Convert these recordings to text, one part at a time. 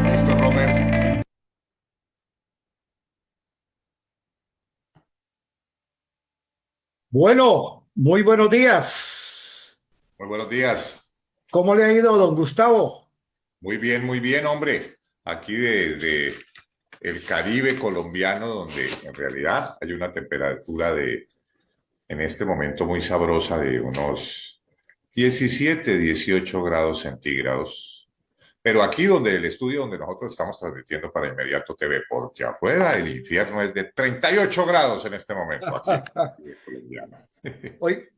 Listo, Robert. Bueno, muy buenos días. Muy buenos días. ¿Cómo le ha ido, don Gustavo? Muy bien, hombre. Aquí desde el Caribe colombiano, donde en realidad hay una temperatura en este momento muy sabrosa de unos 17, 18 grados centígrados. Pero aquí donde el estudio donde nosotros estamos transmitiendo para Inmediato TV, porque afuera el infierno es de 38 grados en este momento aquí en el Caribe colombiano.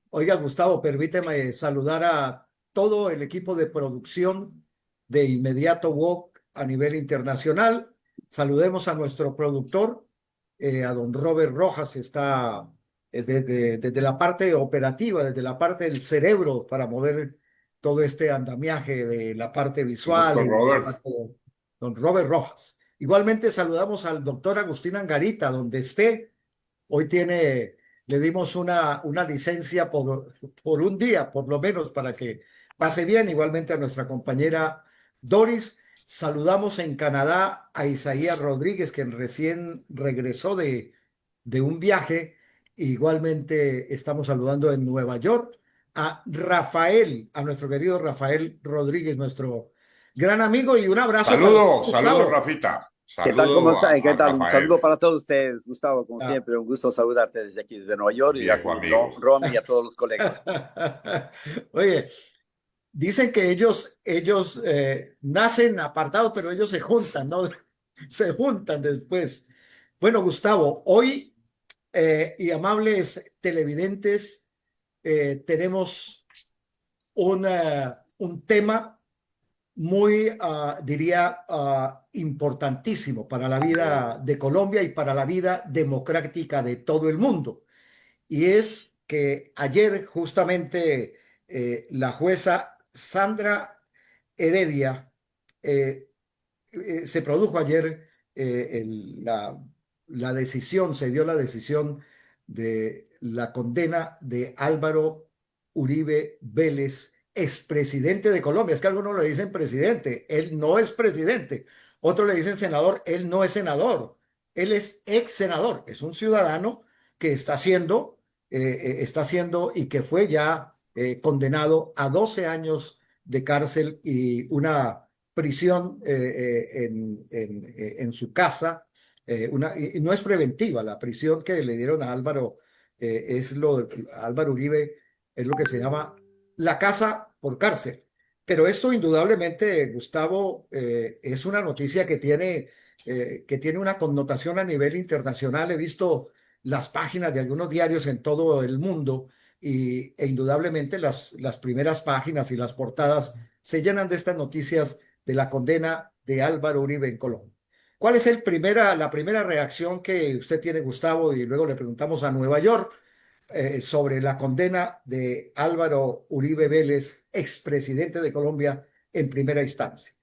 Oiga, Gustavo, permíteme saludar a todo el equipo de producción de Inmediato Walk a nivel internacional. Saludemos a nuestro productor, a don Robert Rojas, está desde la parte operativa, desde la parte del cerebro para mover todo este andamiaje de la parte Un visual gusto, y de la Robert. parte de don Robert Rojas. Igualmente saludamos al doctor Agustín Angarita, donde esté. Hoy le dimos una licencia por un día, por lo menos, para que pase bien. Igualmente a nuestra compañera Doris. Saludamos en Canadá a Isaías Rodríguez, quien recién regresó de un viaje. Igualmente estamos saludando en Nueva York a Rafael, a nuestro querido Rafael Rodríguez, nuestro gran amigo, y un abrazo para Saludos, saludos, Gustavo. Rafita. ¿Qué tal? ¿Cómo Saludo está? ¿Qué a tal? Un Rafael, saludo para todos ustedes, Gustavo, como Ah, siempre. Un gusto saludarte desde aquí, desde Nueva York, y a viejo ti, amigo. Ron, y a todos los colegas. Oye, dicen que ellos nacen apartados, pero ellos se juntan, ¿no? Se juntan después. Bueno, Gustavo, hoy y amables televidentes, tenemos un tema muy, diría, importantísimo para la vida de Colombia y para la vida democrática de todo el mundo. Y es que ayer justamente la jueza Sandra Heredia eh, se produjo ayer la decisión, se dio la decisión de la condena de Álvaro Uribe Vélez, expresidente de Colombia. Es que algunos le dicen presidente, él no es presidente. Otros le dicen senador, él no es senador. Él es ex senador, es un ciudadano que está haciendo y que fue ya condenado a 12 años de cárcel y una prisión en su casa. Y no es preventiva, la prisión que le dieron a Álvaro Álvaro Uribe es lo que se llama la casa por cárcel. Pero esto indudablemente, Gustavo, es una noticia que tiene una connotación a nivel internacional. He visto las páginas de algunos diarios en todo el mundo e indudablemente las primeras páginas y las portadas se llenan de estas noticias de la condena de Álvaro Uribe en Colombia. ¿Cuál es la primera reacción que usted tiene, Gustavo? Y luego le preguntamos a Nueva York sobre la condena de Álvaro Uribe Vélez, expresidente de Colombia, en primera instancia.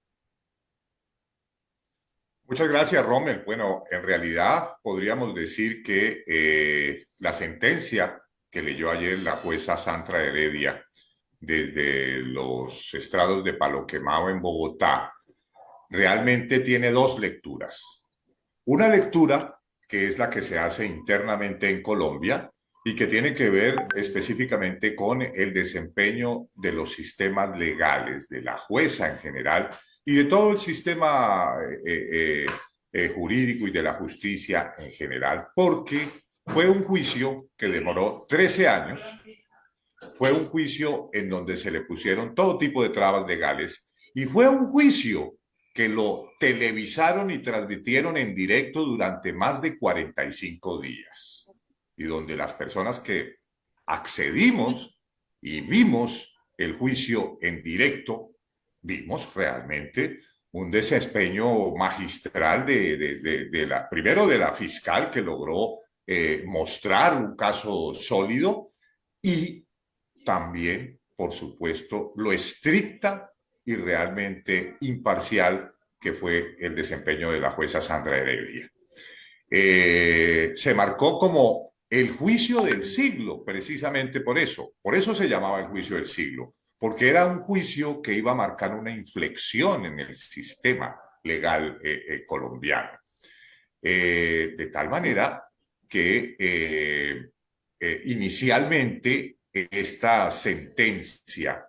Muchas gracias, Rommel. Bueno, en realidad podríamos decir que la sentencia que leyó ayer la jueza Sandra Heredia desde los estrados de Palo Quemado en Bogotá realmente tiene dos lecturas. Una lectura que es la que se hace internamente en Colombia y que tiene que ver específicamente con el desempeño de los sistemas legales, de la jueza en general y de todo el sistema jurídico y de la justicia en general, porque fue un juicio que demoró 13 años, fue un juicio en donde se le pusieron todo tipo de trabas legales y fue un juicio que lo televisaron y transmitieron en directo durante más de 45 días y donde las personas que accedimos y vimos el juicio en directo, vimos realmente un desempeño magistral primero de la fiscal que logró mostrar un caso sólido y también, por supuesto, lo estricta y realmente imparcial que fue el desempeño de la jueza Sandra Heredia. se marcó como el juicio del siglo, precisamente por eso se llamaba el juicio del siglo, porque era un juicio que iba a marcar una inflexión en el sistema legal colombiano. De tal manera que inicialmente esta sentencia,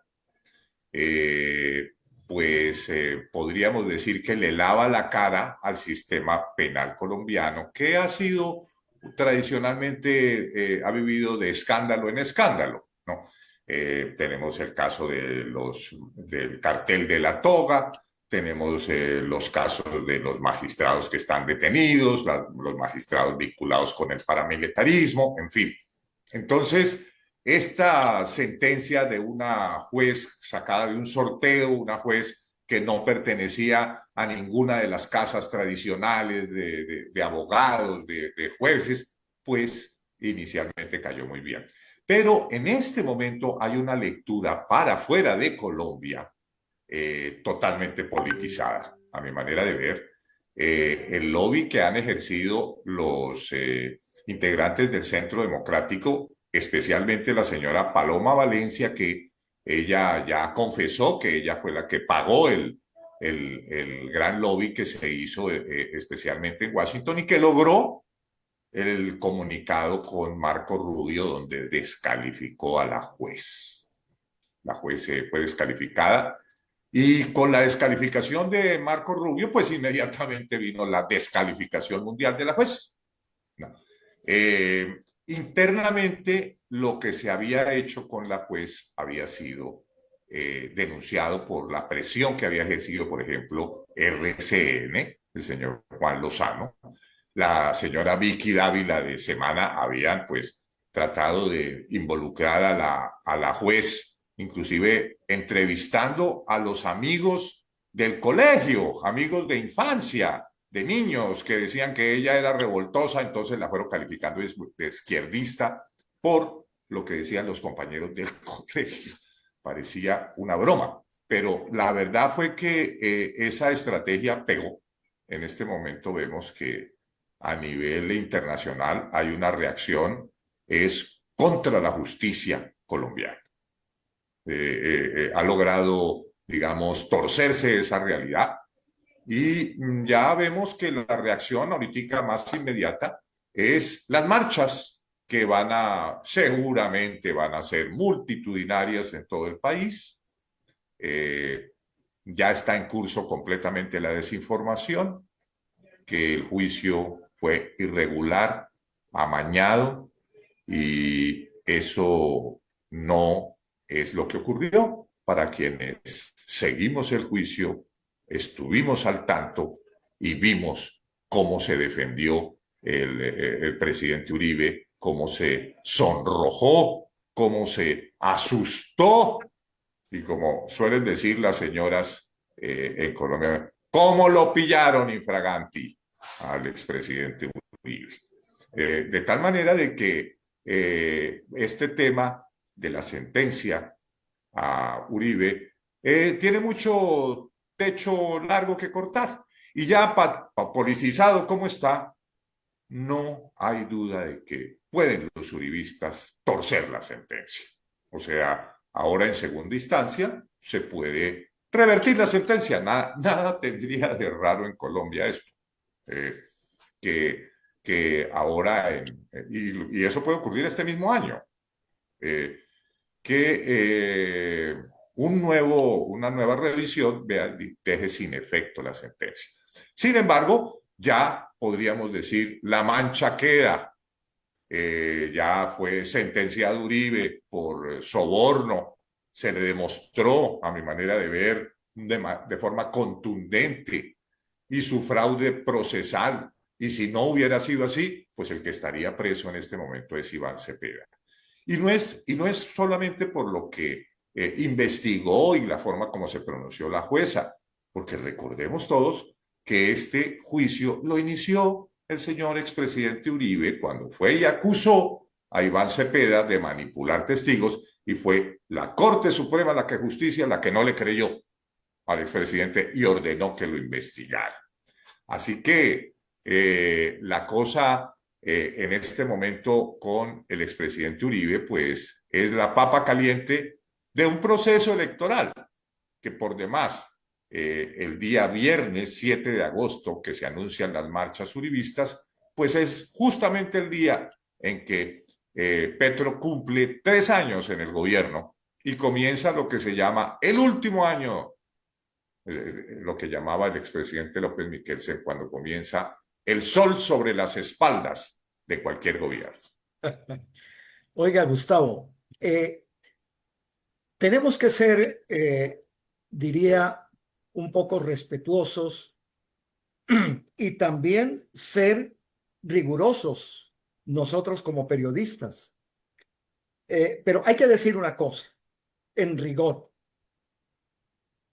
podríamos decir que le lava la cara al sistema penal colombiano, que ha sido tradicionalmente, ha vivido de escándalo en escándalo, ¿no? Tenemos el caso del cartel de la toga, tenemos los casos de los magistrados que están detenidos, los magistrados vinculados con el paramilitarismo, en fin. Entonces, esta sentencia de una juez sacada de un sorteo, una juez que no pertenecía a ninguna de las casas tradicionales de abogados, de jueces, pues inicialmente cayó muy bien. Pero en este momento hay una lectura para fuera de Colombia totalmente politizada, a mi manera de ver. El lobby que han ejercido los integrantes del Centro Democrático, especialmente la señora Paloma Valencia, que ella ya confesó que ella fue la que pagó el gran lobby que se hizo especialmente en Washington y que logró el comunicado con Marco Rubio donde descalificó a la juez. La juez fue descalificada y con la descalificación de Marco Rubio, pues inmediatamente vino la descalificación mundial de la juez. No. Internamente, lo que se había hecho con la juez había sido denunciado por la presión que había ejercido, por ejemplo, RCN, el señor Juan Lozano, la señora Vicky Dávila de Semana, habían pues tratado de involucrar a la juez, inclusive entrevistando a los amigos del colegio, amigos de infancia, de niños que decían que ella era revoltosa, entonces la fueron calificando de izquierdista por lo que decían los compañeros del colegio. Parecía una broma, pero la verdad fue que esa estrategia pegó. En este momento vemos que a nivel internacional hay una reacción, es contra la justicia colombiana. Ha logrado, digamos, torcerse esa realidad y ya vemos que la reacción ahorita más inmediata es las marchas que seguramente van a ser multitudinarias en todo el país. Ya está en curso completamente la desinformación, que el juicio fue irregular, amañado, y eso no es lo que ocurrió. Para quienes seguimos el juicio, estuvimos al tanto y vimos cómo se defendió el presidente Uribe, cómo se sonrojó, cómo se asustó y como suelen decir las señoras en Colombia, cómo lo pillaron infraganti al expresidente Uribe. De tal manera de que este tema de la sentencia a Uribe tiene mucho techo largo que cortar. Y ya politizado como está, no hay duda de que pueden los uribistas torcer la sentencia. O sea, ahora en segunda instancia se puede revertir la sentencia. Nada tendría de raro en Colombia esto. Que ahora, y eso puede ocurrir este mismo año, una nueva revisión deje sin efecto la sentencia. Sin embargo, ya podríamos decir, la mancha queda. Ya fue sentenciado Uribe por soborno, se le demostró, a mi manera de ver, de forma contundente, y su fraude procesal. Y si no hubiera sido así, pues el que estaría preso en este momento es Iván Cepeda. Y no es solamente por lo que investigó y la forma como se pronunció la jueza, porque recordemos todos que este juicio lo inició el señor expresidente Uribe cuando fue y acusó a Iván Cepeda de manipular testigos, y fue la Corte Suprema la que no le creyó al expresidente y ordenó que lo investigara. Así que la cosa en este momento con el expresidente Uribe, pues es la papa caliente de un proceso electoral que por demás el día viernes 7 de agosto que se anuncian las marchas uribistas, pues es justamente el día en que Petro cumple 3 años en el gobierno y comienza lo que se llama el último año, lo que llamaba el expresidente López Miquelsen, cuando comienza el sol sobre las espaldas de cualquier gobierno. Oiga, Gustavo, tenemos que ser, diría, un poco respetuosos y también ser rigurosos nosotros como periodistas. Pero hay que decir una cosa, en rigor.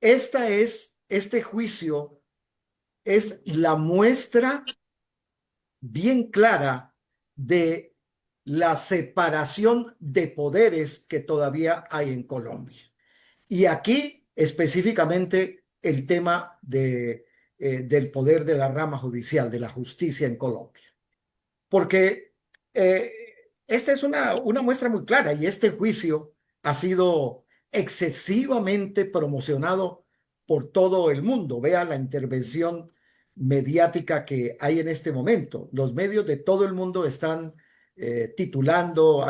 Este juicio es la muestra bien clara de la separación de poderes que todavía hay en Colombia. Y aquí específicamente el tema del poder de la rama judicial, de la justicia en Colombia. Porque eh, esta es una muestra muy clara y este juicio ha sido excesivamente promocionado por todo el mundo. Vea la intervención mediática que hay en este momento. Los medios de todo el mundo están titulando,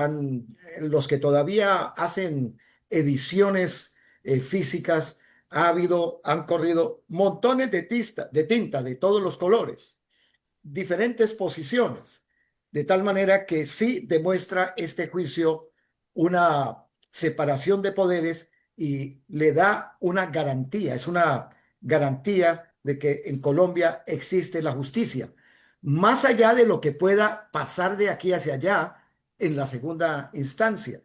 los que todavía hacen ediciones físicas, han corrido montones de tinta de todos los colores, diferentes posiciones, de tal manera que sí demuestra este juicio una separación de poderes y le da una garantía, es una garantía de que en Colombia existe la justicia, más allá de lo que pueda pasar de aquí hacia allá en la segunda instancia.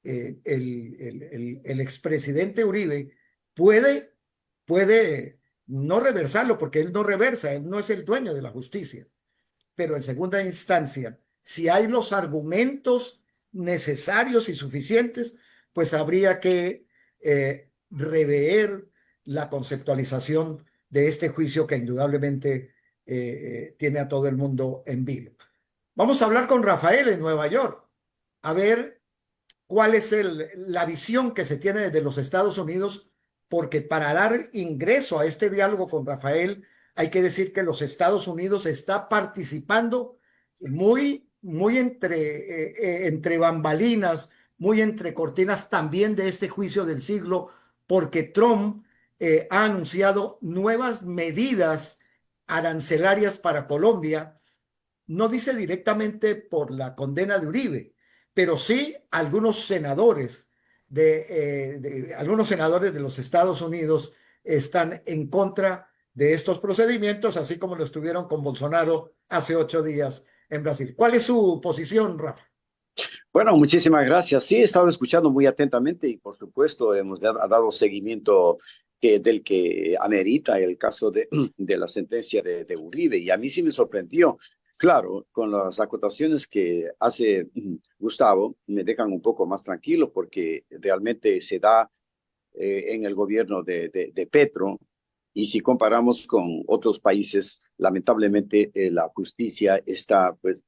El expresidente Uribe puede, puede no reversarlo, porque él no reversa, él no es el dueño de la justicia, pero en segunda instancia, si hay los argumentos necesarios y suficientes, pues habría que rever la conceptualización de este juicio que indudablemente tiene a todo el mundo en vilo. Vamos a hablar con Rafael en Nueva York, a ver cuál es la visión que se tiene desde los Estados Unidos, porque para dar ingreso a este diálogo con Rafael, hay que decir que los Estados Unidos está participando muy entre bambalinas, muy entre cortinas también de este juicio del siglo, porque Trump ha anunciado nuevas medidas arancelarias para Colombia. No dice directamente por la condena de Uribe, pero sí algunos senadores de los Estados Unidos están en contra de estos procedimientos, así como lo estuvieron con Bolsonaro hace 8 días en Brasil. ¿Cuál es su posición, Rafa? Bueno, muchísimas gracias. Sí, he estado escuchando muy atentamente y por supuesto hemos dado seguimiento del que amerita el caso de la sentencia de Uribe. Y a mí sí me sorprendió. Claro, con las acotaciones que hace Gustavo, me dejan un poco más tranquilo porque realmente se da en el gobierno de Petro. Y si comparamos con otros países, lamentablemente la justicia está pues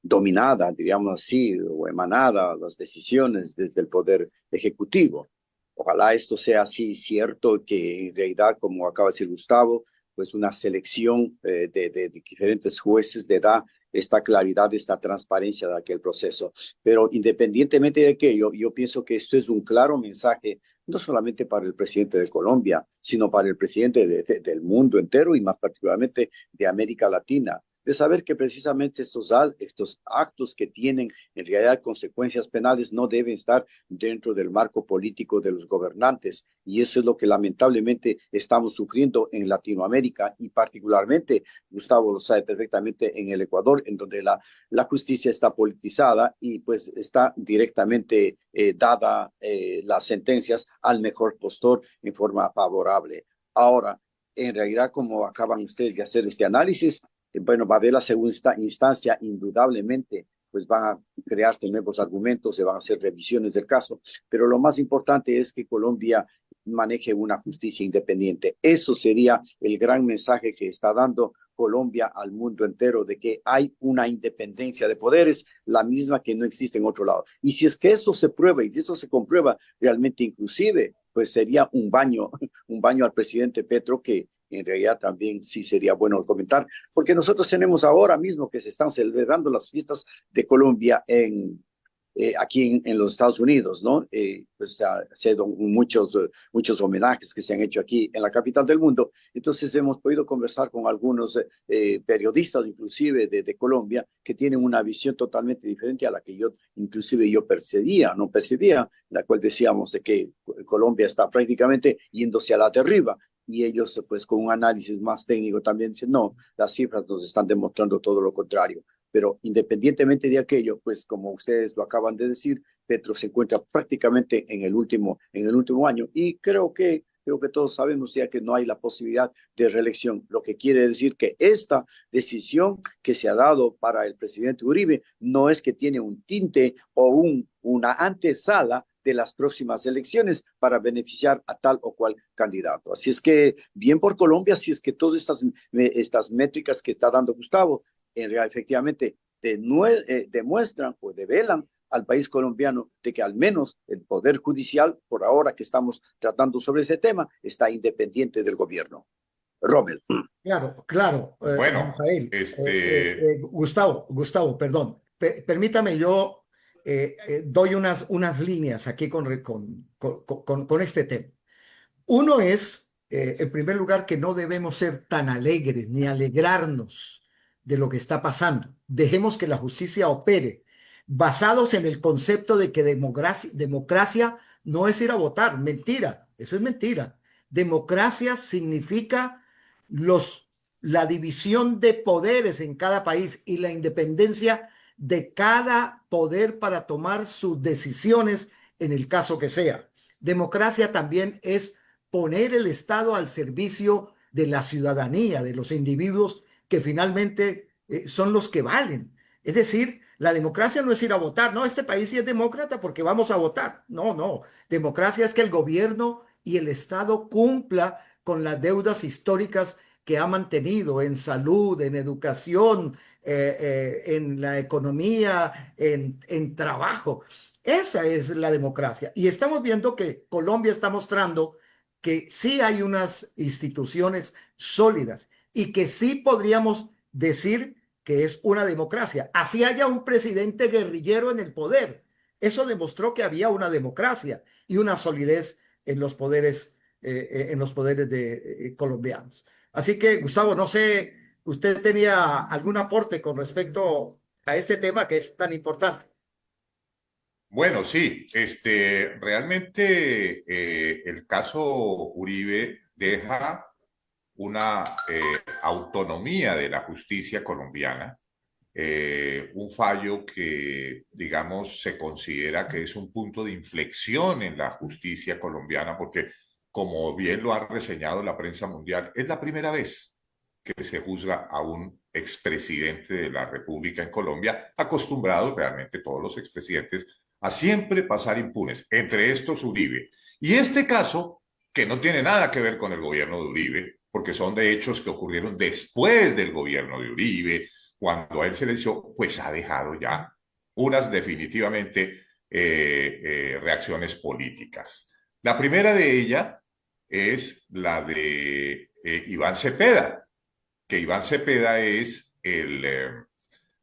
dominada, diríamos así, o emanada las decisiones desde el poder ejecutivo. Ojalá esto sea así cierto, que en realidad, como acaba de decir Gustavo, pues una selección de diferentes jueces le da esta claridad, esta transparencia de aquel proceso. Pero independientemente de aquello, yo pienso que esto es un claro mensaje, no solamente para el presidente de Colombia, sino para el presidente del mundo entero y más particularmente de América Latina, de saber que precisamente estos actos que tienen en realidad consecuencias penales no deben estar dentro del marco político de los gobernantes. Y eso es lo que lamentablemente estamos sufriendo en Latinoamérica y particularmente, Gustavo lo sabe perfectamente, en el Ecuador, en donde la justicia está politizada y pues está directamente dada las sentencias al mejor postor en forma favorable. Ahora, en realidad, como acaban ustedes de hacer este análisis, bueno, va a haber la segunda instancia, indudablemente, pues van a crearse nuevos argumentos, se van a hacer revisiones del caso, pero lo más importante es que Colombia maneje una justicia independiente. Eso sería el gran mensaje que está dando Colombia al mundo entero de que hay una independencia de poderes, la misma que no existe en otro lado. Y si es que eso se prueba y si eso se comprueba realmente inclusive, pues sería un baño al presidente Petro que en realidad también sí sería bueno comentar, porque nosotros tenemos ahora mismo que se están celebrando las fiestas de Colombia aquí en los Estados Unidos, ¿no? Pues ha sido muchos homenajes que se han hecho aquí en la capital del mundo. Entonces hemos podido conversar con algunos periodistas, inclusive de Colombia, que tienen una visión totalmente diferente a la que yo no percibía, la cual decíamos de que Colombia está prácticamente yéndose a la derriba. Y ellos, pues, con un análisis más técnico también dicen, no, las cifras nos están demostrando todo lo contrario. Pero independientemente de aquello, pues como ustedes lo acaban de decir, Petro se encuentra prácticamente en el último año y creo que todos sabemos ya que no hay la posibilidad de reelección, lo que quiere decir que esta decisión que se ha dado para el presidente Uribe no es que tiene un tinte o una antesala de las próximas elecciones para beneficiar a tal o cual candidato. Así es que bien por Colombia, si es que todas estas métricas que está dando Gustavo en realidad efectivamente demuestran o develan al país colombiano de que al menos el Poder Judicial, por ahora que estamos tratando sobre ese tema, está independiente del gobierno. Rommel. Claro, claro, Bueno, Rafael. Gustavo, perdón. Permítame, yo doy unas líneas aquí con este tema. Uno es, en primer lugar, que no debemos ser tan alegres ni alegrarnos de lo que está pasando. Dejemos que la justicia opere, basados en el concepto de que democracia no es ir a votar. Mentira, eso es mentira. Democracia significa los, la división de poderes en cada país y la independencia de cada poder para tomar sus decisiones en el caso que sea. Democracia también es poner el Estado al servicio de la ciudadanía, de los individuos que finalmente son los que valen. Es decir, la democracia no es ir a votar, no, este país sí es demócrata porque vamos a votar. No, no, democracia es que el gobierno y el Estado cumpla con las deudas históricas que ha mantenido en salud, en educación, en la economía, en trabajo. Esa es la democracia. Y estamos viendo que Colombia está mostrando que sí hay unas instituciones sólidas y que sí podríamos decir que es una democracia. Así haya un presidente guerrillero en el poder. Eso demostró que había una democracia y una solidez en los poderes colombianos. Así que, Gustavo, no sé, ¿usted tenía algún aporte con respecto a este tema que es tan importante? bueno, sí, realmente el caso Uribe deja una autonomía de la justicia colombiana, un fallo que, digamos, se considera que es un punto de inflexión en la justicia colombiana, porque, como bien lo ha reseñado la prensa mundial, es la primera vez que se juzga a un expresidente de la República en Colombia, acostumbrados realmente todos los expresidentes a siempre pasar impunes, entre estos Uribe. Y este caso, que no tiene nada que ver con el gobierno de Uribe, porque son de hechos que ocurrieron después del gobierno de Uribe, cuando a él se le hizo, pues ha dejado ya unas definitivamente reacciones políticas. La primera de ellas es la de Iván Cepeda, que Iván Cepeda es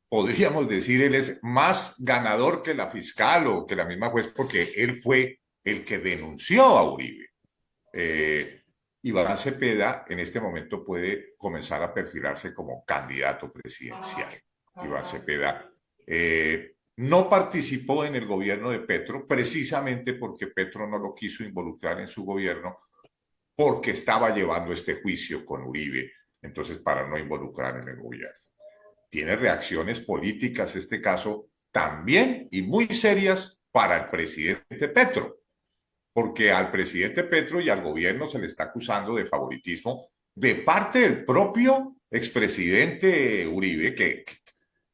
podríamos decir, él es más ganador que la fiscal o que la misma juez, porque él fue el que denunció a Uribe. Iván Cepeda en este momento puede comenzar a perfilarse como candidato presidencial. Iván Cepeda no participó en el gobierno de Petro precisamente porque Petro no lo quiso involucrar en su gobierno porque estaba llevando este juicio con Uribe, entonces para no involucrar en el gobierno. Tiene reacciones políticas este caso también y muy serias para el presidente Petro, porque al presidente Petro y al gobierno se le está acusando de favoritismo de parte del propio expresidente Uribe,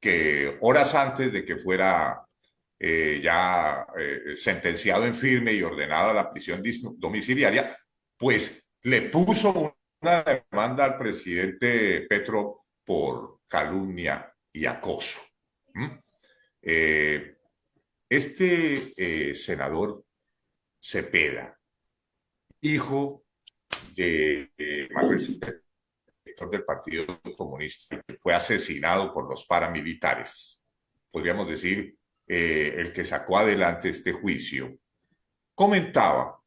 que horas antes de que fuera sentenciado en firme y ordenada la prisión domiciliaria, pues le puso una demanda al presidente Petro por calumnia y acoso. ¿Mm? Eh, senador Cepeda, hijo de Manuel Cepeda, director del Partido Comunista, que fue asesinado por los paramilitares, podríamos decir, el que sacó adelante este juicio, comentaba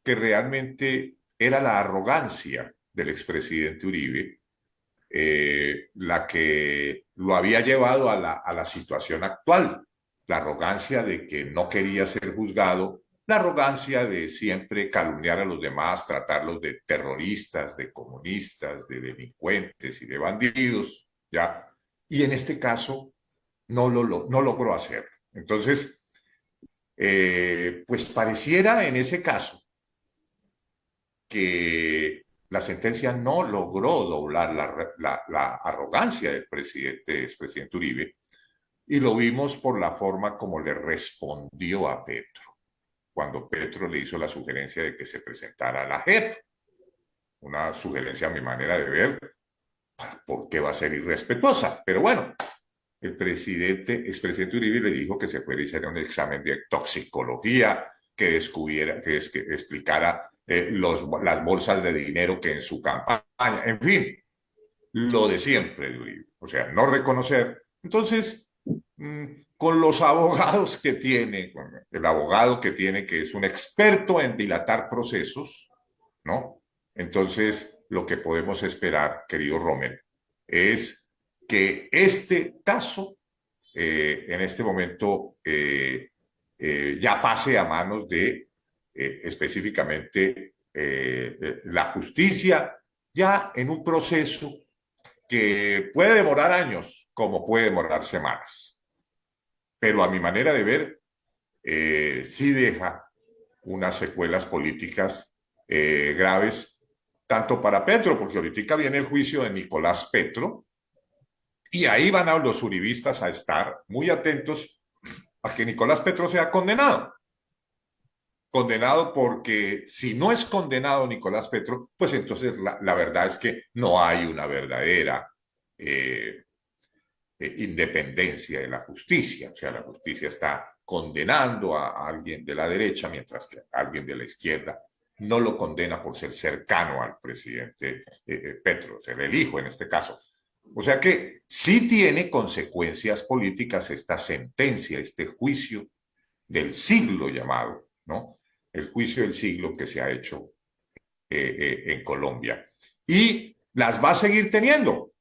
que realmente era la arrogancia del expresidente Uribe la que lo había llevado a la situación actual. La arrogancia de que no quería ser juzgado, la arrogancia de siempre calumniar a los demás, tratarlos de terroristas, de comunistas, de delincuentes y de bandidos, ¿ya? Y en este caso no logró hacerlo. Entonces, pues pareciera en ese caso que la sentencia no logró doblar la arrogancia del expresidente Uribe, y lo vimos por la forma como le respondió a Petro, cuando Petro le hizo la sugerencia de que se presentara a la JEP, una sugerencia a mi manera de ver, porque va a ser irrespetuosa, pero bueno, expresidente Uribe le dijo que se fuera y hiciera un examen de toxicología, que descubriera, que explicara las bolsas de dinero que en su campaña, en fin, lo de siempre de Uribe, o sea, no reconocer. Entonces, con los abogados que tiene, con el abogado que tiene, que es un experto en dilatar procesos, ¿no? Entonces, lo que podemos esperar, querido Rommel, es que este caso, en este momento, ya pase a manos de específicamente la justicia, ya en un proceso que puede demorar años, como puede demorar semanas. Pero a mi manera de ver, sí deja unas secuelas políticas graves, tanto para Petro, porque ahorita viene el juicio de Nicolás Petro, y ahí van a los uribistas a estar muy atentos a que Nicolás Petro sea condenado. Condenado porque si no es condenado Nicolás Petro, pues entonces la verdad es que no hay una verdadera independencia de la justicia. O sea, la justicia está condenando a alguien de la derecha, mientras que alguien de la izquierda no lo condena por ser cercano al presidente Petro, ser el hijo en este caso. O sea que sí tiene consecuencias políticas esta sentencia, este juicio del siglo llamado, ¿no? El juicio del siglo que se ha hecho en Colombia. Y las va a seguir teniendo,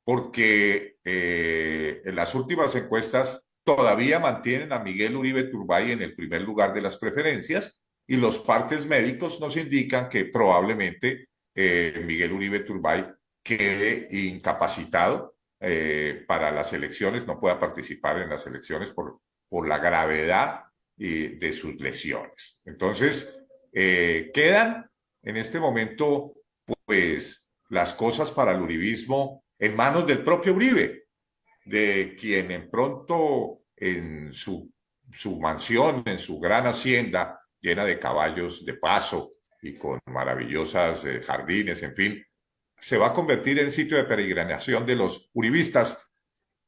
porque en las últimas encuestas todavía mantienen a Miguel Uribe Turbay en el primer lugar de las preferencias, y los partes médicos nos indican que probablemente Miguel Uribe Turbay quede incapacitado para las elecciones, no pueda participar en las elecciones por la gravedad de sus lesiones. Entonces, quedan en este momento, pues, las cosas para el uribismo en manos del propio Uribe, de quien en pronto en su mansión, en su gran hacienda, llena de caballos de paso y con maravillosas jardines, en fin, se va a convertir en sitio de peregrinación de los uribistas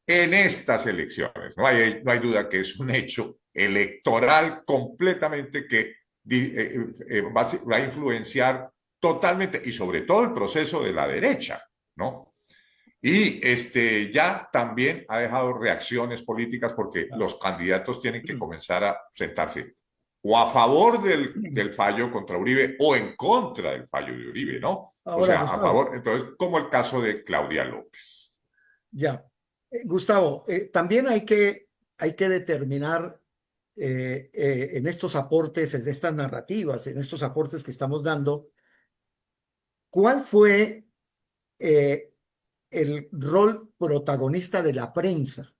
en estas elecciones. No hay duda que es un hecho electoral completamente que va a influenciar totalmente, y sobre todo el proceso de la derecha, ¿no? Y ya también ha dejado reacciones políticas, porque los candidatos tienen que comenzar a sentarse o a favor del fallo contra Uribe o en contra del fallo de Uribe, ¿no? O Ahora, sea, a Gustavo, favor, entonces, como el caso de Claudia López. ya. Gustavo, también hay que determinar en estos aportes, en estas narrativas, en estos aportes que estamos dando, cuál fue eh, el rol protagonista de la prensa.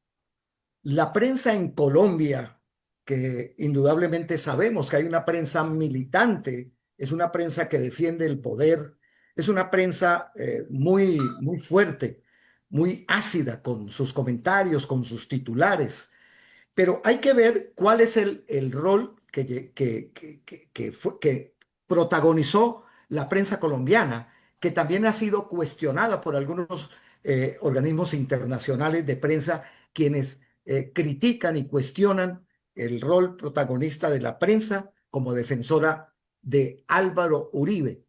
La prensa en Colombia, que indudablemente sabemos que hay una prensa militante, es una prensa que defiende el poder, es una prensa muy fuerte, muy ácida con sus comentarios, con sus titulares. Pero hay que ver cuál es el rol que protagonizó la prensa colombiana, que también ha sido cuestionada por algunos organismos internacionales de prensa quienes critican y cuestionan el rol protagonista de la prensa como defensora de Álvaro Uribe.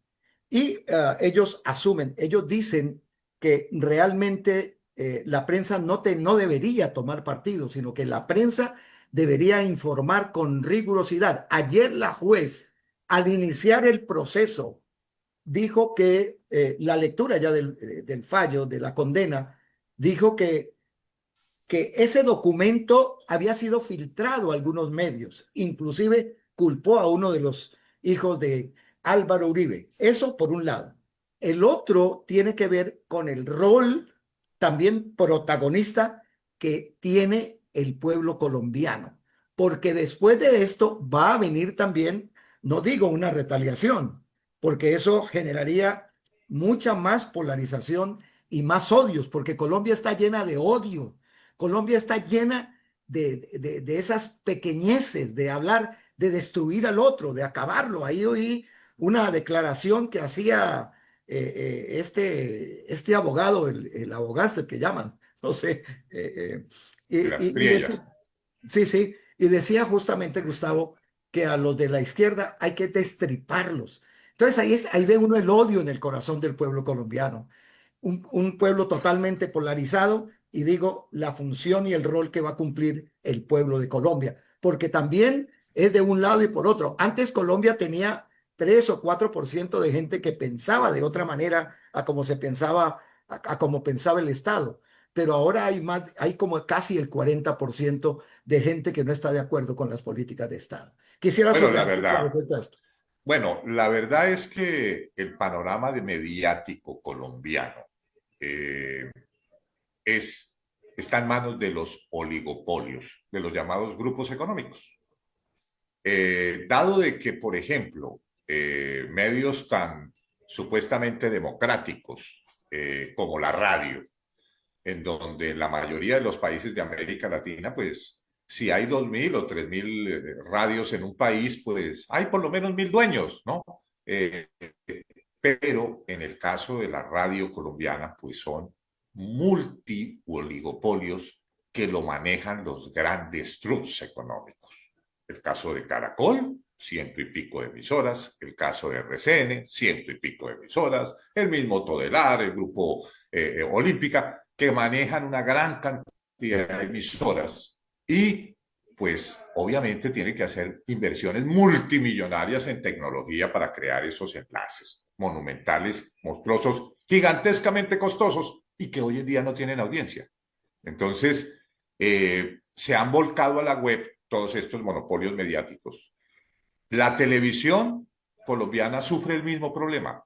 Y ellos asumen, ellos dicen que realmente la prensa no debería tomar partido, sino que la prensa debería informar con rigurosidad. Ayer la juez, al iniciar el proceso, dijo que la lectura ya del fallo, de la condena, dijo que ese documento había sido filtrado a algunos medios, inclusive culpó a uno de los hijos de Álvaro Uribe. Eso por un lado. El otro tiene que ver con el rol también protagonista que tiene el pueblo colombiano, porque después de esto va a venir también, no digo una retaliación, porque eso generaría mucha más polarización y más odios, porque Colombia está llena de odio. Colombia está llena de esas pequeñeces, de hablar, de destruir al otro, de acabarlo. Ahí oí una declaración que hacía este abogado, el abogánster que llaman, no sé, de las y Priellas. decía, sí, sí, y decía justamente Gustavo que a los de la izquierda hay que destriparlos. Entonces ahí ve uno el odio en el corazón del pueblo colombiano, un pueblo totalmente polarizado y digo la función y el rol que va a cumplir el pueblo de Colombia, porque también es de un lado y por otro. Antes Colombia tenía 3 o 4% de gente que pensaba de otra manera a como se pensaba, a como pensaba el Estado. Pero ahora hay más, hay como casi el 40% de gente que no está de acuerdo con las políticas de Estado. Quisiera su Bueno, la opinión con verdad, respecto a esto. bueno, la verdad es que el panorama de mediático colombiano eh, es, está en manos de los oligopolios, de los llamados grupos económicos. Dado de que, por ejemplo, medios tan supuestamente democráticos como la radio, en donde en la mayoría de los países de América Latina, pues si hay 2.000 o 3.000 radios en un país, pues hay por lo menos 1.000 dueños, ¿no? Eh, pero en el caso de la radio colombiana, pues son multi-oligopolios que lo manejan los grandes trusts económicos. El caso de Caracol, ciento y pico de emisoras, el caso de RCN, ciento y pico de emisoras, el mismo Todelar, el grupo Olímpica, que manejan una gran cantidad de emisoras y pues obviamente tiene que hacer inversiones multimillonarias en tecnología para crear esos enlaces monumentales, monstruosos, gigantescamente costosos y que hoy en día no tienen audiencia. Entonces, se han volcado a la web todos estos monopolios mediáticos. La televisión colombiana sufre el mismo problema.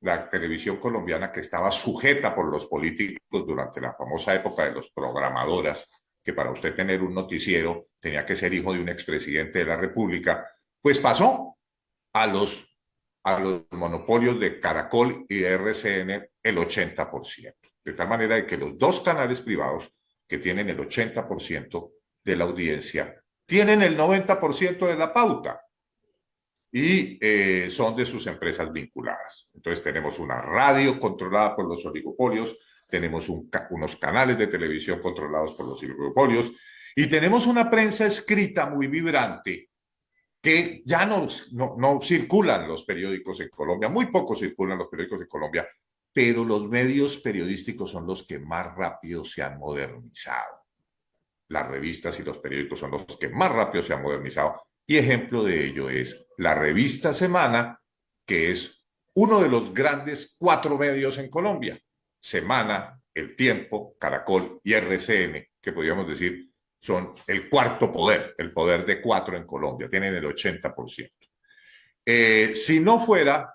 La televisión colombiana que estaba sujeta por los políticos durante la famosa época de los programadoras, que para usted tener un noticiero tenía que ser hijo de un expresidente de la República, pues pasó a los monopolios de Caracol y de RCN el 80%. De tal manera de que los dos canales privados que tienen el 80% de la audiencia tienen el 90% de la pauta y son de sus empresas vinculadas. Entonces tenemos una radio controlada por los oligopolios, tenemos unos canales de televisión controlados por los oligopolios y tenemos una prensa escrita muy vibrante que ya no circulan los periódicos en Colombia, muy pocos circulan los periódicos en Colombia, pero los medios periodísticos son los que más rápido se han modernizado. Las revistas y los periódicos son los que más rápido se han modernizado. Y ejemplo de ello es la revista Semana, que es uno de los grandes 4 medios en Colombia. Semana, El Tiempo, Caracol y RCN, que podríamos decir son el cuarto poder, el poder de 4 en Colombia, tienen el 80%. Si no fuera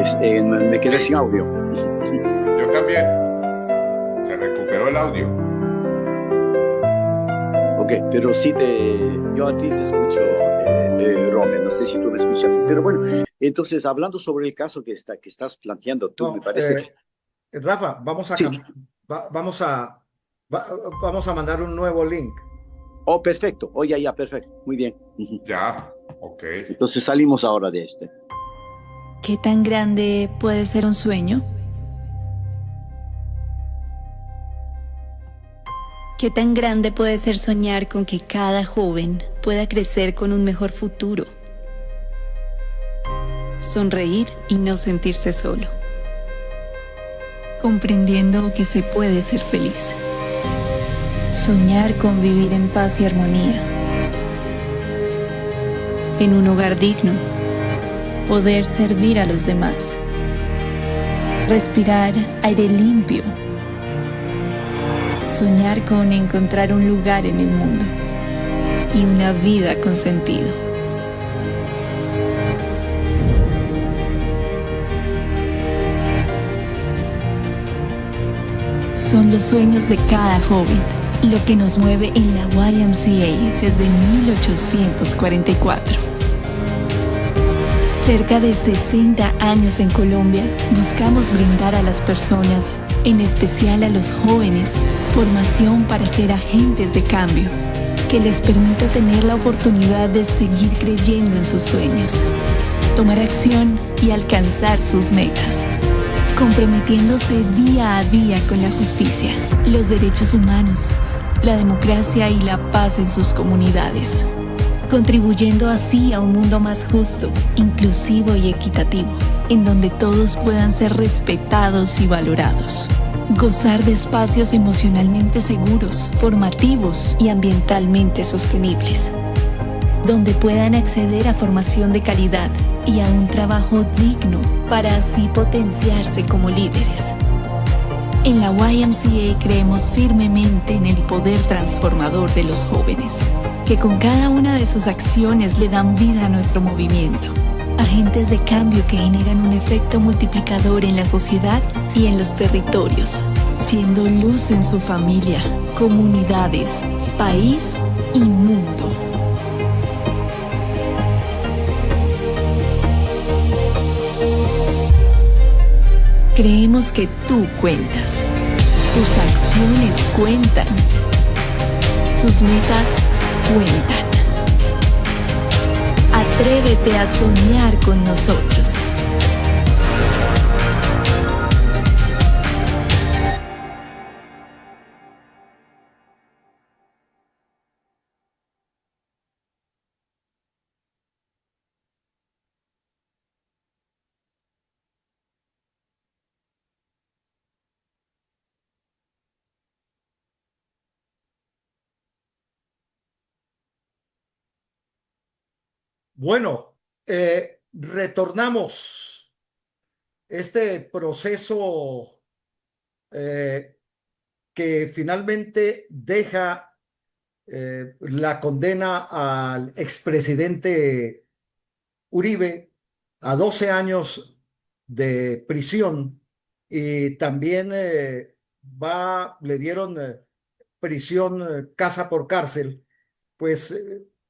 Me quedé sin audio. Yo también. Se recuperó el audio. Ok, pero sí yo a ti te escucho, Romy, no sé si tú me escuchas a mí, pero bueno, entonces hablando sobre el caso que estás planteando tú, me No, parece que Rafa, sí. vamos a mandar un nuevo link. Oh, perfecto, oh, ya, perfecto, muy bien. Ujú. Ya, ok. Entonces salimos ahora de este. ¿Qué tan grande puede ser un sueño? ¿Qué tan grande puede ser soñar con que cada joven pueda crecer con un mejor futuro? Sonreír y no sentirse solo. Comprendiendo que se puede ser feliz. Soñar con vivir en paz y armonía. En un hogar digno. Poder servir a los demás. Respirar aire limpio. Soñar con encontrar un lugar en el mundo y una vida con sentido. Son los sueños de cada joven, lo que nos mueve en la YMCA desde 1844. Cerca de 60 años en Colombia, buscamos brindar a las personas, en especial a los jóvenes, formación para ser agentes de cambio, que les permita tener la oportunidad de seguir creyendo en sus sueños, tomar acción y alcanzar sus metas, comprometiéndose día a día con la justicia, los derechos humanos, la democracia y la paz en sus comunidades, contribuyendo así a un mundo más justo, inclusivo y equitativo, en donde todos puedan ser respetados y valorados. Gozar de espacios emocionalmente seguros, formativos y ambientalmente sostenibles, donde puedan acceder a formación de calidad y a un trabajo digno para así potenciarse como líderes. En la YMCA creemos firmemente en el poder transformador de los jóvenes, que con cada una de sus acciones le dan vida a nuestro movimiento. Agentes de cambio que generan un efecto multiplicador en la sociedad y en los territorios, siendo luz en su familia, comunidades, país y mundo. Creemos que tú cuentas, tus acciones cuentan, tus metas cuentan. Atrévete a soñar con nosotros. Bueno, retornamos este proceso eh, que finalmente deja la condena al expresidente Uribe a 12 años de prisión y también le dieron prisión casa por cárcel, pues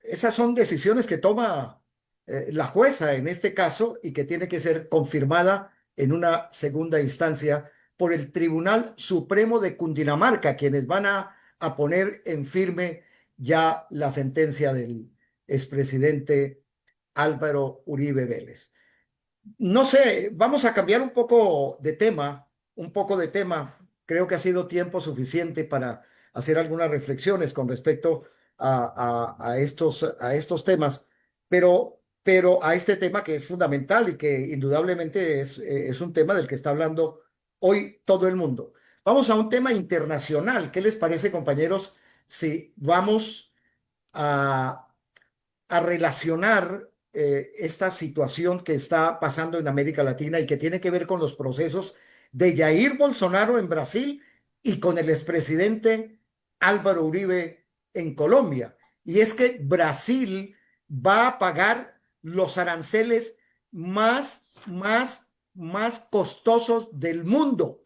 esas son decisiones que toma la jueza en este caso y que tiene que ser confirmada en una segunda instancia por el Tribunal Supremo de Cundinamarca, quienes van a poner en firme ya la sentencia del expresidente Álvaro Uribe Vélez. No sé, vamos a cambiar un poco de tema. Creo que ha sido tiempo suficiente para hacer algunas reflexiones con respecto a estos temas, pero a este tema que es fundamental y que indudablemente es un tema del que está hablando hoy todo el mundo. Vamos a un tema internacional. ¿Qué les parece, compañeros, si vamos a relacionar esta situación que está pasando en América Latina y que tiene que ver con los procesos de Jair Bolsonaro en Brasil y con el expresidente Álvaro Uribe en Colombia? Y es que Brasil va a pagar los aranceles más más costosos del mundo.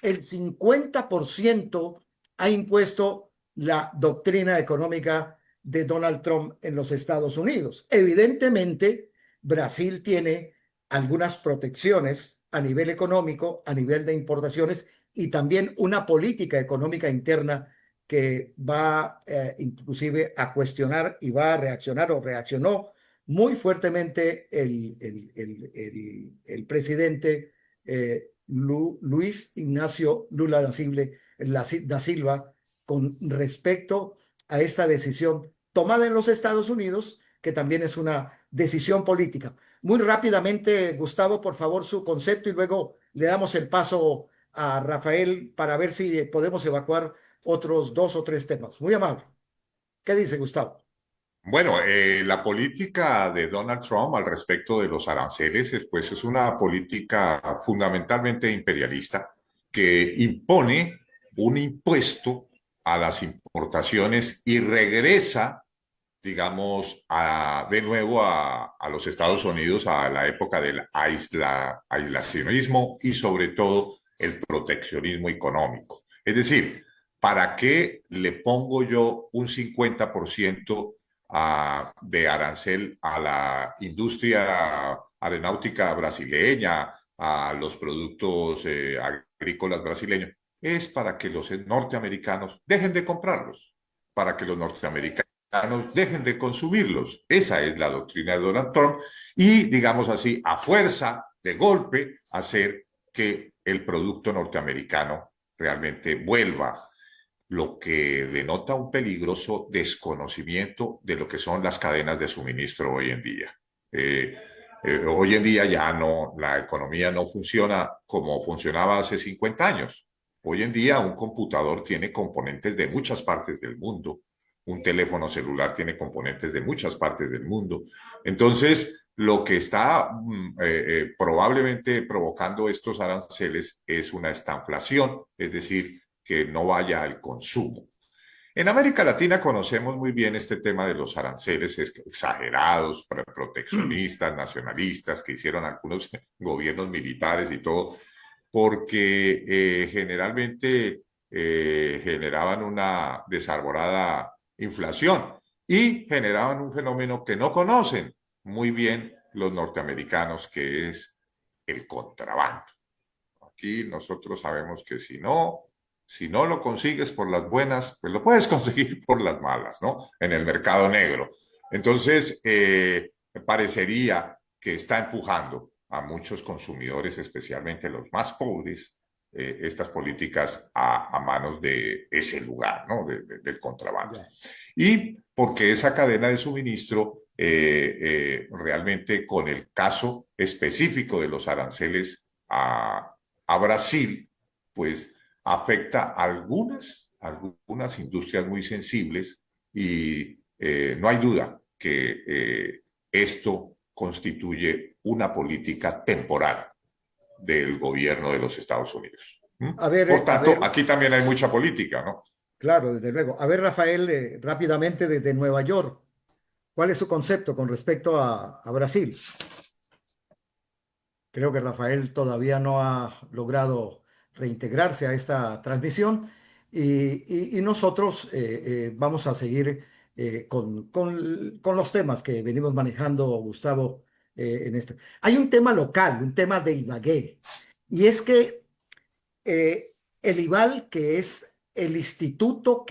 El 50% ha impuesto la doctrina económica de Donald Trump en los Estados Unidos. Evidentemente, Brasil tiene algunas protecciones a nivel económico, a nivel de importaciones y también una política económica interna que va inclusive a cuestionar y va a reaccionar o reaccionó muy fuertemente el presidente Luis Ignacio Lula da Silva con respecto a esta decisión tomada en los Estados Unidos, que también es una decisión política. Muy rápidamente, Gustavo, por favor, su concepto y luego le damos el paso a Rafael para ver si podemos evacuar otros 2 o 3 temas. Muy amable. ¿Qué dice Gustavo? Bueno, la política de Donald Trump al respecto de los aranceles, pues es una política fundamentalmente imperialista que impone un impuesto a las importaciones y regresa, digamos, de nuevo a los Estados Unidos a la época del aislacionismo y sobre todo el proteccionismo económico. Es decir, ¿para qué le pongo yo un 50% de arancel a la industria aeronáutica brasileña, a los productos agrícolas brasileños? Es para que los norteamericanos dejen de comprarlos, para que los norteamericanos dejen de consumirlos. Esa es la doctrina de Donald Trump y, digamos así, a fuerza, de golpe, hacer que el producto norteamericano realmente vuelva, lo que denota un peligroso desconocimiento de lo que son las cadenas de suministro hoy en día. Hoy en día ya no, la economía no funciona como funcionaba hace 50 años. Hoy en día un computador tiene componentes de muchas partes del mundo, un teléfono celular tiene componentes de muchas partes del mundo. Entonces, lo que está probablemente provocando estos aranceles es una estanflación, es decir, que no vaya al consumo. En América Latina conocemos muy bien este tema de los aranceles exagerados, proteccionistas, nacionalistas, que hicieron algunos gobiernos militares y todo, porque generalmente generaban una desarborada inflación y generaban un fenómeno que no conocen muy bien los norteamericanos, que es el contrabando. Aquí nosotros sabemos que si no lo consigues por las buenas, pues lo puedes conseguir por las malas, ¿no? En el mercado negro. Entonces, parecería que está empujando a muchos consumidores, especialmente los más pobres, estas políticas a manos de ese lugar, ¿no? Del contrabando. Y porque esa cadena de suministro, realmente con el caso específico de los aranceles a Brasil, pues afecta a algunas industrias muy sensibles y no hay duda que esto constituye una política temporal del gobierno de los Estados Unidos. Por tanto, aquí también hay mucha política, ¿no? Claro, desde luego. A ver, Rafael, rápidamente desde Nueva York, ¿cuál es su concepto con respecto a Brasil? Creo que Rafael todavía no ha logrado reintegrarse a esta transmisión y nosotros vamos a seguir con los temas que venimos manejando, Gustavo, en este. Hay un tema local, un tema de Ibagué, y es que el IBAL, que es el instituto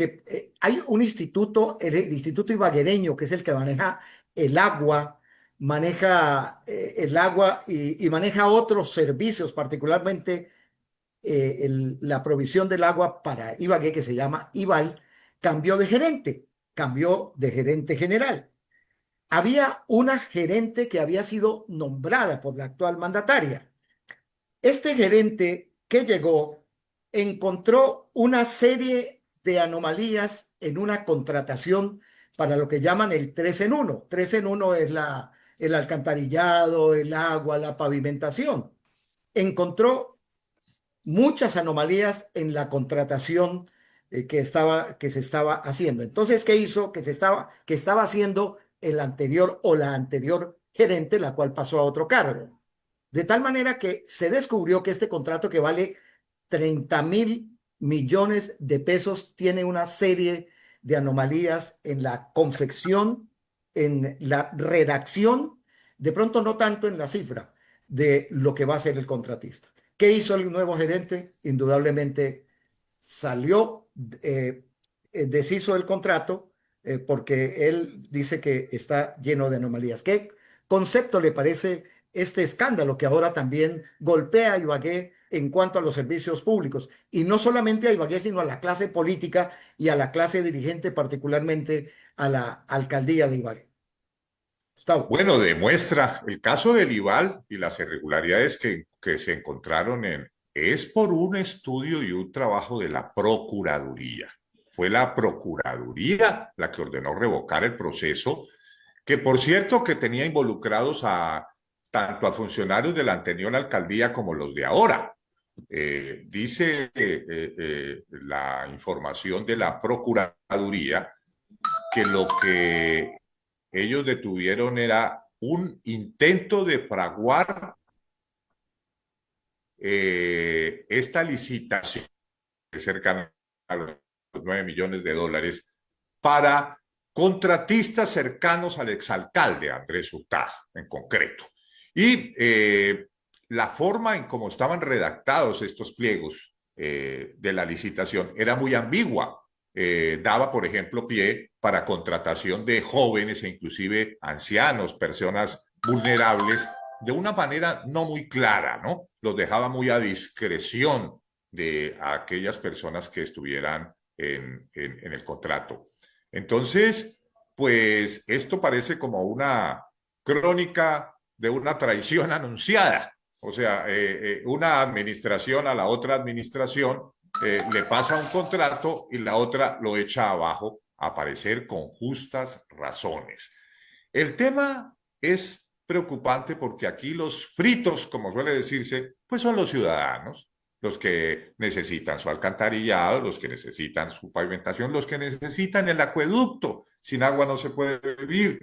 hay un instituto, el Instituto Ibaguereño, que es el que maneja el agua, y maneja otros servicios, particularmente la provisión del agua para Ibagué, que se llama IBAL, cambió de gerente general. Había una gerente que había sido nombrada por la actual mandataria. Este gerente que llegó encontró una serie de anomalías en una contratación para lo que llaman el 3 en 1. 3 en 1 es el alcantarillado, el agua, la pavimentación. Encontró muchas anomalías en la contratación que se estaba haciendo. Entonces, ¿qué hizo? Que estaba haciendo el anterior o la anterior gerente, la cual pasó a otro cargo. De tal manera que se descubrió que este contrato que vale 30.000 millones de pesos tiene una serie de anomalías en la confección, en la redacción, de pronto no tanto en la cifra de lo que va a ser el contratista. ¿Qué hizo el nuevo gerente? Indudablemente salió, deshizo el contrato porque él dice que está lleno de anomalías. ¿Qué concepto le parece este escándalo que ahora también golpea a Ibagué en cuanto a los servicios públicos? Y no solamente a Ibagué, sino a la clase política y a la clase dirigente, particularmente a la alcaldía de Ibagué. Gustavo. Bueno, demuestra el caso del IVAL y las irregularidades que se encontraron es por un estudio y un trabajo de la Procuraduría. Fue la Procuraduría la que ordenó revocar el proceso, que por cierto que tenía involucrados tanto a funcionarios de la anterior alcaldía como los de ahora. Dice la información de la Procuraduría que lo que ellos detuvieron era un intento de fraguar esta licitación cercana a los 9 millones de dólares para contratistas cercanos al exalcalde Andrés Hurtado en concreto. Y la forma en cómo estaban redactados estos pliegos de la licitación era muy ambigua. Daba, por ejemplo, pie para contratación de jóvenes e inclusive ancianos, personas vulnerables, de una manera no muy clara, ¿no? Los dejaba muy a discreción de aquellas personas que estuvieran en el contrato. Entonces, pues esto parece como una crónica de una traición anunciada. O sea, una administración a la otra administración le pasa un contrato y la otra lo echa abajo, a parecer con justas razones. El tema es preocupante porque aquí los fritos, como suele decirse, pues son los ciudadanos, los que necesitan su alcantarillado, los que necesitan su pavimentación, los que necesitan el acueducto. Sin agua no se puede vivir,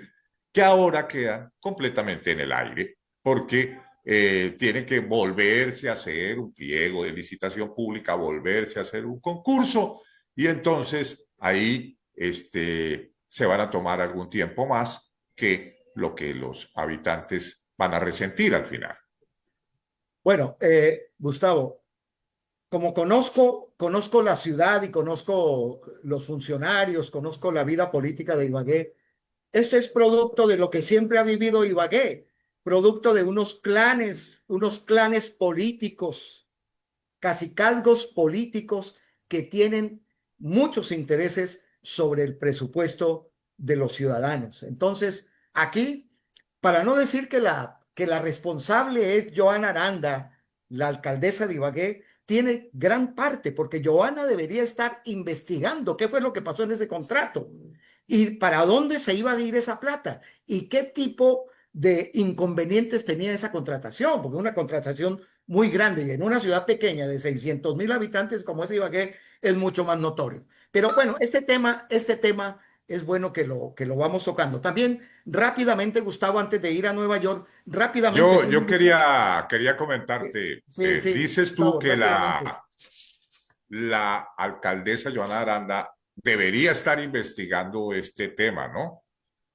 que ahora quedan completamente en el aire, porque tiene que volverse a hacer un pliego de licitación pública, volverse a hacer un concurso, y entonces ahí se van a tomar algún tiempo más que lo que los habitantes van a resentir al final. Bueno, Gustavo, como conozco la ciudad y conozco los funcionarios, conozco la vida política de Ibagué, esto es producto de lo que siempre ha vivido Ibagué, producto de unos clanes políticos, cacicazgos políticos que tienen muchos intereses sobre el presupuesto de los ciudadanos. Entonces, aquí, para no decir que la responsable es Joana Aranda, la alcaldesa de Ibagué, tiene gran parte, porque Joana debería estar investigando qué fue lo que pasó en ese contrato y para dónde se iba a ir esa plata y qué tipo de inconvenientes tenía esa contratación, porque una contratación muy grande y en una ciudad pequeña de 600.000 habitantes como es Ibagué es mucho más notorio. Pero bueno, este tema es bueno que lo vamos tocando. También rápidamente, Gustavo, antes de ir a Nueva York, rápidamente. Yo quería comentarte, Sí, dices tú Gustavo, que rápidamente. la alcaldesa Joana Aranda debería estar investigando este tema, ¿no?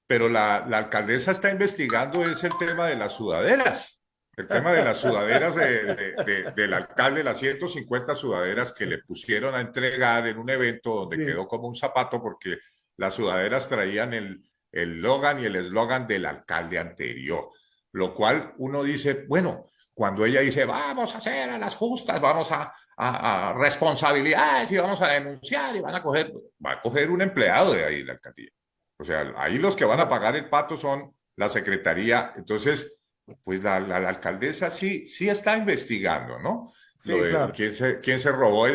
Pero la alcaldesa está investigando es el tema de las sudaderas, el tema de las sudaderas del alcalde, las 150 sudaderas que le pusieron a entregar en un evento donde Sí. quedó como un zapato porque las sudaderas traían el Logan y el eslogan del alcalde anterior, lo cual uno dice, bueno, cuando ella dice, vamos a hacer a las justas, vamos a responsabilidades y vamos a denunciar y va a coger un empleado de ahí la alcaldía. O sea, ahí los que van a pagar el pato son la secretaría. Entonces, pues la alcaldesa sí está investigando, ¿no? Lo Sí, de claro. quién se robó,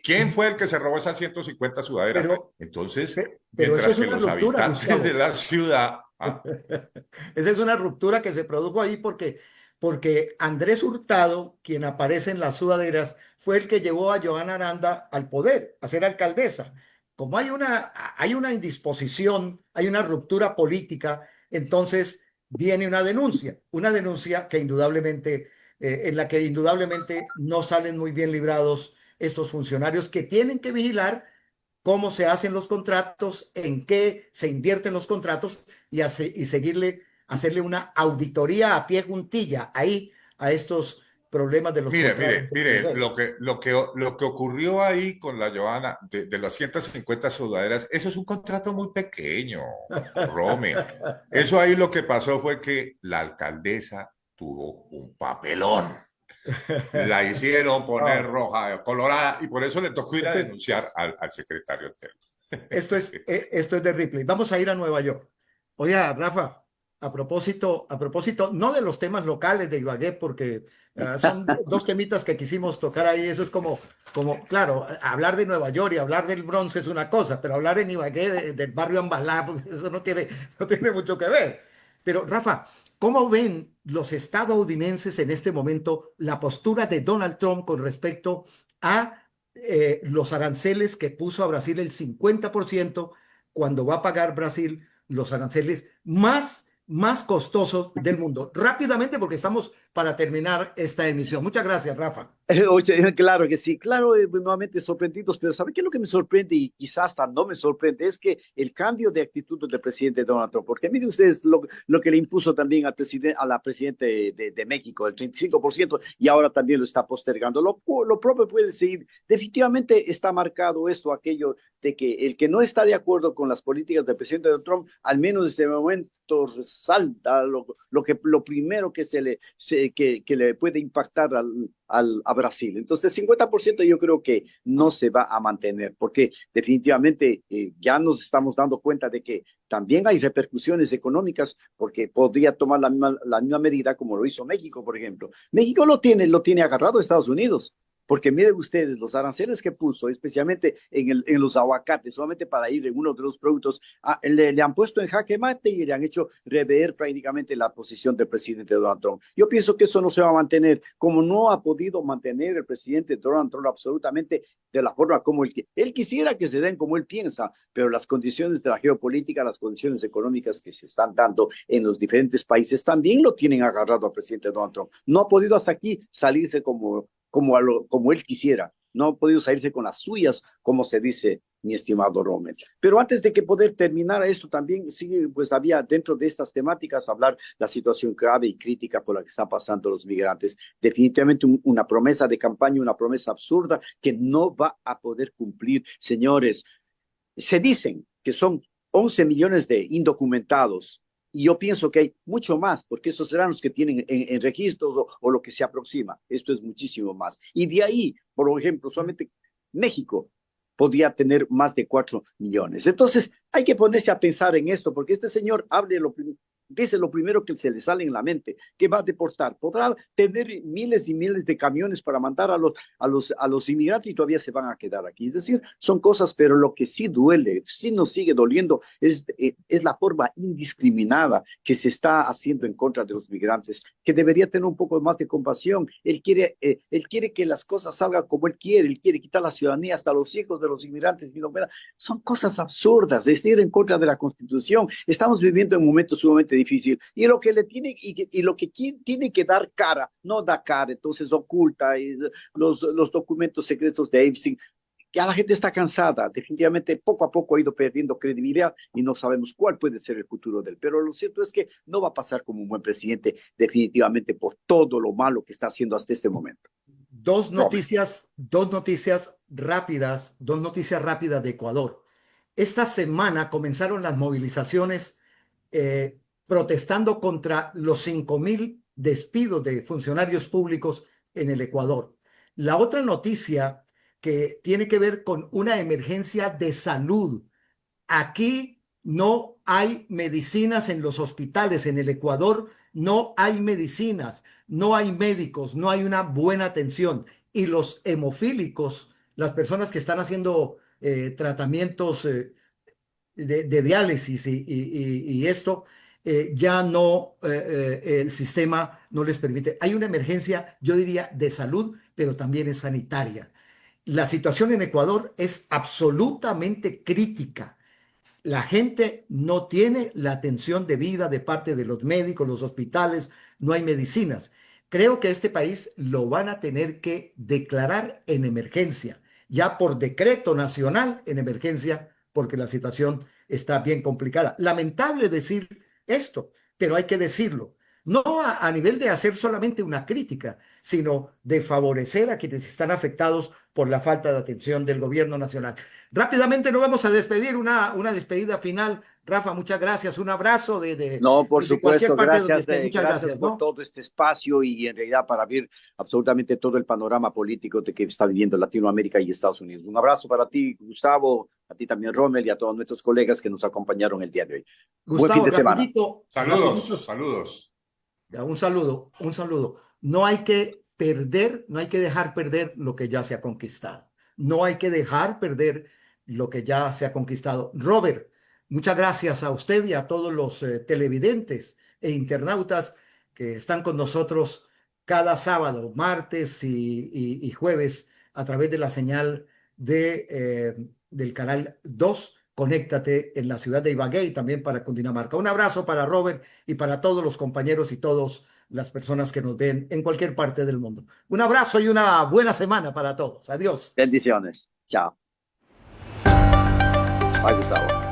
quién fue el que se robó esas 150 sudaderas. Pero, Entonces, pero eso mientras es que una los ruptura, habitantes de Gustavo. la ciudad, Esa es una ruptura que se produjo ahí porque Andrés Hurtado, quien aparece en las sudaderas, fue el que llevó a Joana Aranda al poder, a ser alcaldesa. Como hay una indisposición, hay una ruptura política, entonces viene una denuncia que indudablemente, en la que indudablemente no salen muy bien librados estos funcionarios que tienen que vigilar cómo se hacen los contratos, en qué se invierten los contratos y hacerle una auditoría a pie juntilla ahí a estos problemas de los Mire, contratos. mire, mire, lo que ocurrió ahí con la Joana de las 150 sudaderas, eso es un contrato muy pequeño, Rome. Eso ahí lo que pasó fue que la alcaldesa tuvo un papelón. La hicieron poner No, roja, colorada, y por eso le tocó ir a esto es, denunciar al secretario interno. esto es de Ripley. Vamos a ir a Nueva York. Oiga, Rafa, a propósito, no de los temas locales de Ibagué, porque son dos temitas que quisimos tocar ahí. Eso es claro, hablar de Nueva York y hablar del Bronx es una cosa, pero hablar en Ibagué del barrio Ambalá, pues, eso no tiene mucho que ver. Pero, Rafa, ¿cómo ven los estadounidenses en este momento la postura de Donald Trump con respecto a los aranceles que puso a Brasil el 50% cuando va a pagar Brasil los aranceles más costosos del mundo? Rápidamente, porque estamos para terminar esta emisión. Muchas gracias, Rafa. Oye, claro que sí, claro, nuevamente sorprendidos, pero ¿sabe qué es lo que me sorprende y quizás hasta no me sorprende? Es que el cambio de actitud del presidente Donald Trump, porque miren ustedes lo que le impuso también a la presidenta de México, el 35%, y ahora también lo está postergando. Lo propio puede decir, definitivamente está marcado esto, aquello de que el que no está de acuerdo con las políticas del presidente Donald Trump, al menos en este momento resalta lo primero que le puede impactar a Brasil. Entonces, 50% yo creo que no se va a mantener, porque definitivamente ya nos estamos dando cuenta de que también hay repercusiones económicas, porque podría tomar la misma medida como lo hizo México, por ejemplo. México lo tiene agarrado a Estados Unidos. Porque miren ustedes, los aranceles que puso, especialmente en los aguacates, solamente para ir en uno de los productos, le han puesto en jaque mate y le han hecho rever prácticamente la posición del presidente Donald Trump. Yo pienso que eso no se va a mantener, como no ha podido mantener el presidente Donald Trump absolutamente de la forma como él quisiera que se den como él piensa, pero las condiciones de la geopolítica, las condiciones económicas que se están dando en los diferentes países también lo tienen agarrado al presidente Donald Trump. No ha podido hasta aquí salirse como él quisiera. No ha podido salirse con las suyas, como se dice, mi estimado Rommel. Pero antes de que poder terminar esto, también sigue, pues había dentro de estas temáticas hablar la situación grave y crítica por la que están pasando los migrantes. Definitivamente una promesa de campaña, una promesa absurda que no va a poder cumplir. Señores, se dicen que son 11 millones de indocumentados. Y yo pienso que hay mucho más, porque esos serán los que tienen en registros o lo que se aproxima. Esto es muchísimo más. Y de ahí, por ejemplo, solamente México podría tener más de 4 millones. Entonces, hay que ponerse a pensar en esto, porque este señor dice lo primero que se le sale en la mente, que va a deportar. Podrá tener miles y miles de camiones para mandar a los inmigrantes y todavía se van a quedar aquí. Es decir, son cosas, pero lo que sí duele, sí nos sigue doliendo, es la forma indiscriminada que se está haciendo en contra de los migrantes, que debería tener un poco más de compasión. Él quiere que las cosas salgan como él quiere quitar la ciudadanía hasta los hijos de los inmigrantes. Son cosas absurdas, es ir en contra de la Constitución. Estamos viviendo en momentos sumamente difíciles y lo que tiene que dar cara, no da cara, entonces oculta los documentos secretos de Epstein. Ya la gente está cansada, definitivamente poco a poco ha ido perdiendo credibilidad y no sabemos cuál puede ser el futuro de él. Pero lo cierto es que no va a pasar como un buen presidente, definitivamente por todo lo malo que está haciendo hasta este momento. Dos noticias rápidas de Ecuador. Esta semana comenzaron las movilizaciones protestando contra los 5.000 despidos de funcionarios públicos en el Ecuador. La otra noticia que tiene que ver con una emergencia de salud. Aquí no hay medicinas en los hospitales. En el Ecuador no hay medicinas, no hay médicos, no hay una buena atención. Y los hemofílicos, las personas que están haciendo tratamientos de diálisis y esto, ya no, el sistema no les permite. Hay una emergencia, yo diría, de salud, pero también es sanitaria. La situación en Ecuador es absolutamente crítica. La gente no tiene la atención debida de parte de los médicos, los hospitales, no hay medicinas. Creo que este país lo van a tener que declarar en emergencia, ya por decreto nacional en emergencia, porque la situación está bien complicada. Lamentable decir esto, pero hay que decirlo. No a nivel de hacer solamente una crítica, sino de favorecer a quienes están afectados por la falta de atención del gobierno nacional. Rápidamente nos vamos a despedir, una despedida final. Rafa, muchas gracias. Un abrazo No, por desde cualquier supuesto, parte donde gracias, esté. Muchas gracias gracias, por ¿no? todo este espacio y en realidad para abrir absolutamente todo el panorama político de que está viviendo Latinoamérica y Estados Unidos. Un abrazo para ti, Gustavo, a ti también, Rommel, y a todos nuestros colegas que nos acompañaron el día de hoy. Buen fin Gustavo, de semana. rapidito, Saludos, saludos. ya, un saludo, un saludo. No hay que perder, no hay que dejar perder lo que ya se ha conquistado. No hay que dejar perder lo que ya se ha conquistado. Robert, muchas gracias a usted y a todos los televidentes e internautas que están con nosotros cada sábado, martes y jueves a través de la señal del canal 2. Conéctate en la ciudad de Ibagué y también para Cundinamarca. Un abrazo para Robert y para todos los compañeros y todas las personas que nos ven en cualquier parte del mundo. Un abrazo y una buena semana para todos. Adiós. Bendiciones. Chao. Bye, Gustavo.